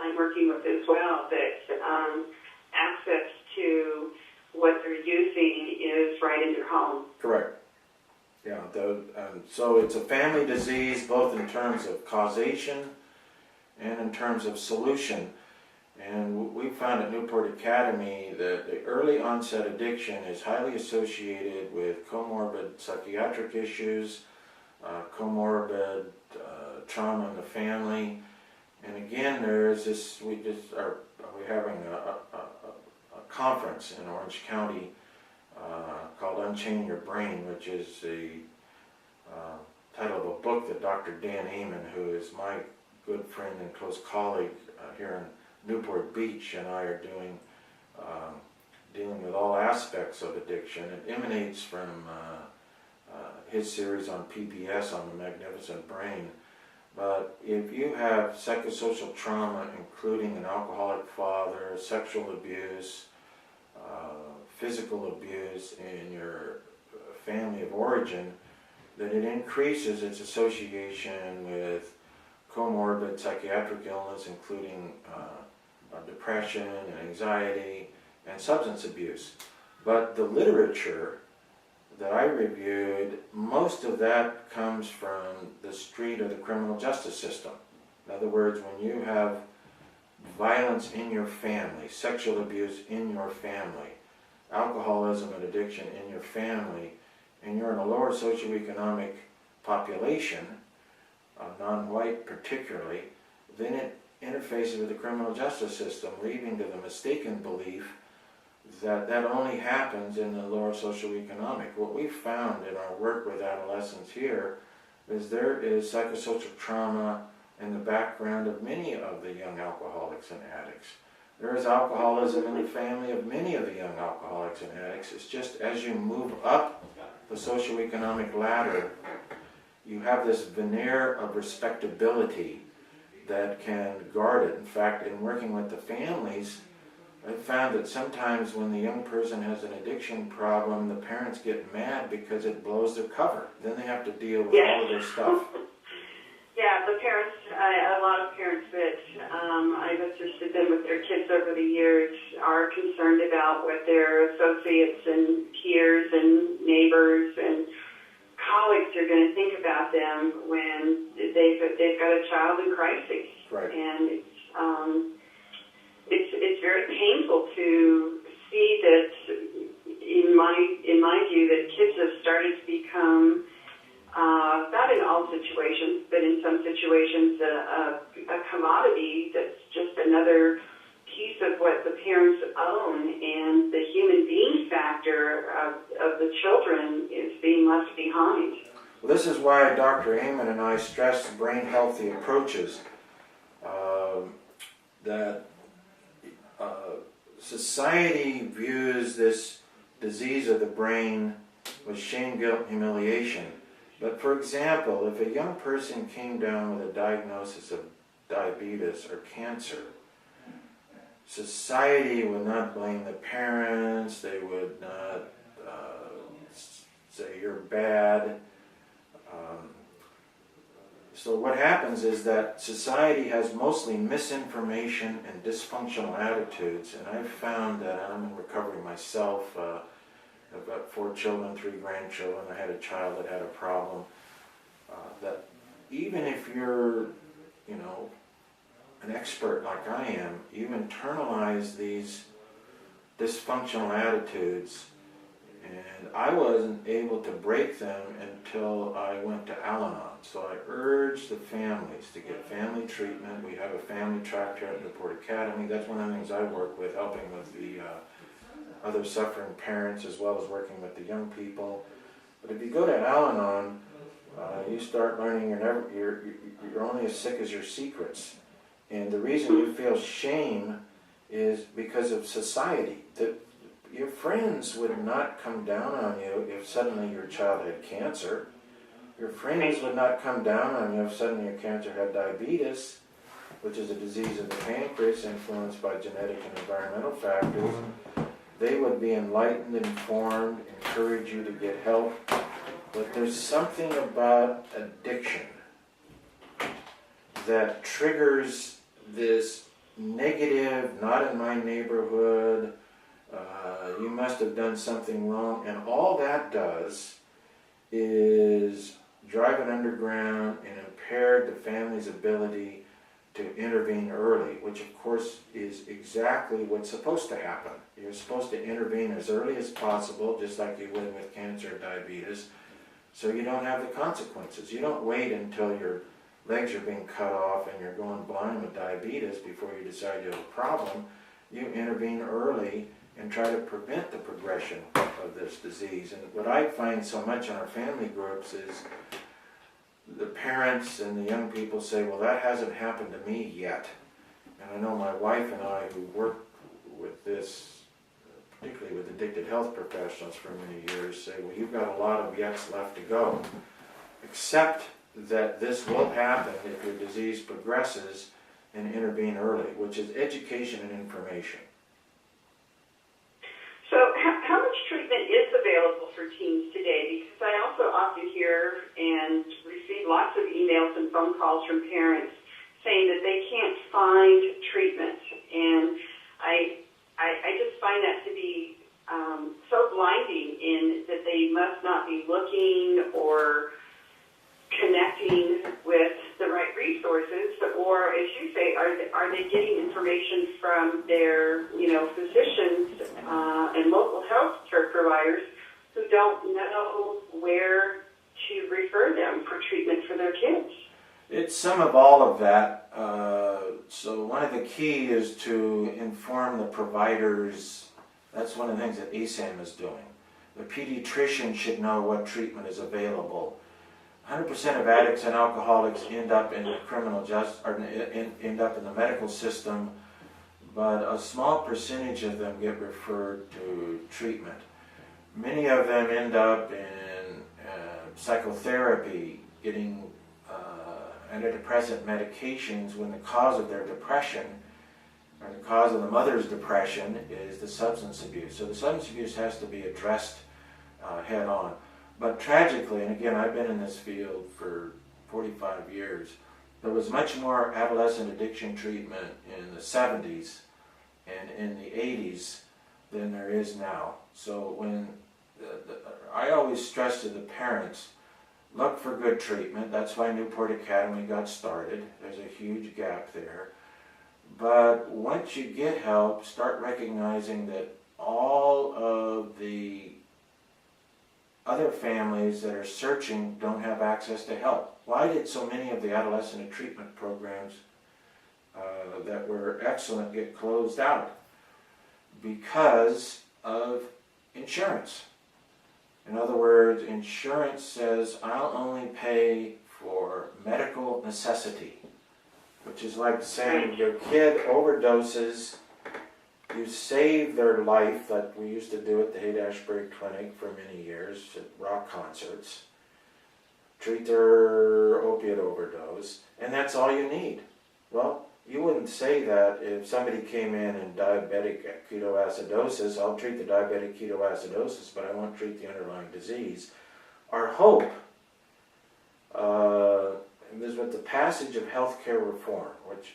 I'm working with as well, that access to what they're using is right in their home. Correct. Yeah, so it's a family disease both in terms of causation and in terms of solution. And we found at Newport Academy that the early onset addiction is highly associated with comorbid psychiatric issues, comorbid trauma in the family. And again, there's this, we're having a conference in Orange County called Unchain Your Brain, which is the title of a book that Dr. Dan Amon, who is my good friend and close colleague here in Newport Beach, and I are doing, dealing with all aspects of addiction. It emanates from his series on PBS on the Magnificent Brain. But if you have psychosocial trauma, including an alcoholic father, sexual abuse, physical abuse in your family of origin, that it increases its association with comorbid psychiatric illness, including depression and anxiety and substance abuse. But the literature that I reviewed, most of that comes from the street of the criminal justice system. In other words, when you have violence in your family, sexual abuse in your family, alcoholism and addiction in your family, and you're in a lower socioeconomic population, non-white particularly, then it interfaces with the criminal justice system, leading to the mistaken belief that that only happens in the lower socioeconomic. What we've found in our work with adolescents here is there is psychosocial trauma in the background of many of the young alcoholics and addicts. There is alcoholism in the family of many of the young alcoholics and addicts. It's just as you move up the socioeconomic ladder, you have this veneer of respectability that can guard it. In fact, in working with the families, I found that sometimes when the young person has an addiction problem, the parents get mad because it blows their cover. Then they have to deal with all of their stuff. Yeah, the parents, a lot of parents that I've assisted them with their kids over the years are concerned about what their associates and peers and neighbors and colleagues are going to think about them when they've got a child in crisis. Right. And it's very painful to see that, in my view, that kids have started to become, not in all situations, but in some situations, a commodity that's just another piece of what the parents own, and the human being factor of the children is being left behind. Well, this is why Dr. Amon and I stress brain healthy approaches, that society views this disease of the brain with shame, guilt, humiliation. But for example, if a young person came down with a diagnosis of diabetes or cancer, society would not blame the parents, they would not say you're bad. So what happens is that society has mostly misinformation and dysfunctional attitudes, and I've found that, I'm in recovery myself, I've got 4 children, 3 grandchildren, I had a child that had a problem, that even if you're, an expert like I am, you internalize these dysfunctional attitudes, and I wasn't able to break them until I went to Al-Anon. So I urge the families to get family treatment. We have a family track here at Newport Academy. That's one of the things I work with, helping with the other suffering parents as well as working with the young people. But if you go to Al-Anon, you start learning you're only as sick as your secrets. And the reason you feel shame is because of society. Your friends would not come down on you if suddenly your child had cancer. Your friends would not come down on you if suddenly your cancer had diabetes, which is a disease of the pancreas influenced by genetic and environmental factors. They would be enlightened, informed, encourage you to get help. But there's something about addiction that triggers this negative, not in my neighborhood, you must have done something wrong, and all that does is drive it underground and impair the family's ability to intervene early, which of course is exactly what's supposed to happen. You're supposed to intervene as early as possible, just like you would with cancer or diabetes, so you don't have the consequences. You don't wait until your legs are being cut off and you're going blind with diabetes before you decide you have a problem. You intervene early and try to prevent the progression of this disease. And what I find so much in our family groups is the parents and the young people say, well, that hasn't happened to me yet. And I know my wife and I, who work with this, particularly with addicted health professionals for many years, say, well, you've got a lot of yets left to go. Except that this will happen if your disease progresses and intervene early, which is education and information. So how much treatment is available for teens today? Because I also often hear and receive lots of emails and phone calls from parents saying that they can't find treatment. And I just find that to be so blinding in that they must not be looking or connecting with the right resources, or as you say, are they getting information from their physicians and local health care providers who don't know where to refer them for treatment for their kids? It's some of all of that. So one of the key is to inform the providers. That's one of the things that ASAM is doing. The pediatrician should know what treatment is available. 100% of addicts and alcoholics end up in the end up in the medical system, but a small percentage of them get referred to treatment. Many of them end up in psychotherapy, getting antidepressant medications when the cause of their depression, or the cause of the mother's depression, is the substance abuse. So the substance abuse has to be addressed head on. But tragically, and again, I've been in this field for 45 years, there was much more adolescent addiction treatment in the 70s and in the 80s than there is now. So when I always stress to the parents, look for good treatment. That's why Newport Academy got started. There's a huge gap there. But once you get help, start recognizing that all of the other families that are searching don't have access to help. Why did so many of the adolescent treatment programs that were excellent get closed out? Because of insurance. In other words, insurance says, I'll only pay for medical necessity, which is like saying your kid overdoses, you save their life, like we used to do at the Haight-Ashbury Clinic for many years at rock concerts, treat their opiate overdose, and that's all you need. Well, you wouldn't say that if somebody came in diabetic ketoacidosis. I'll treat the diabetic ketoacidosis, but I won't treat the underlying disease. Our hope is with the passage of healthcare reform, which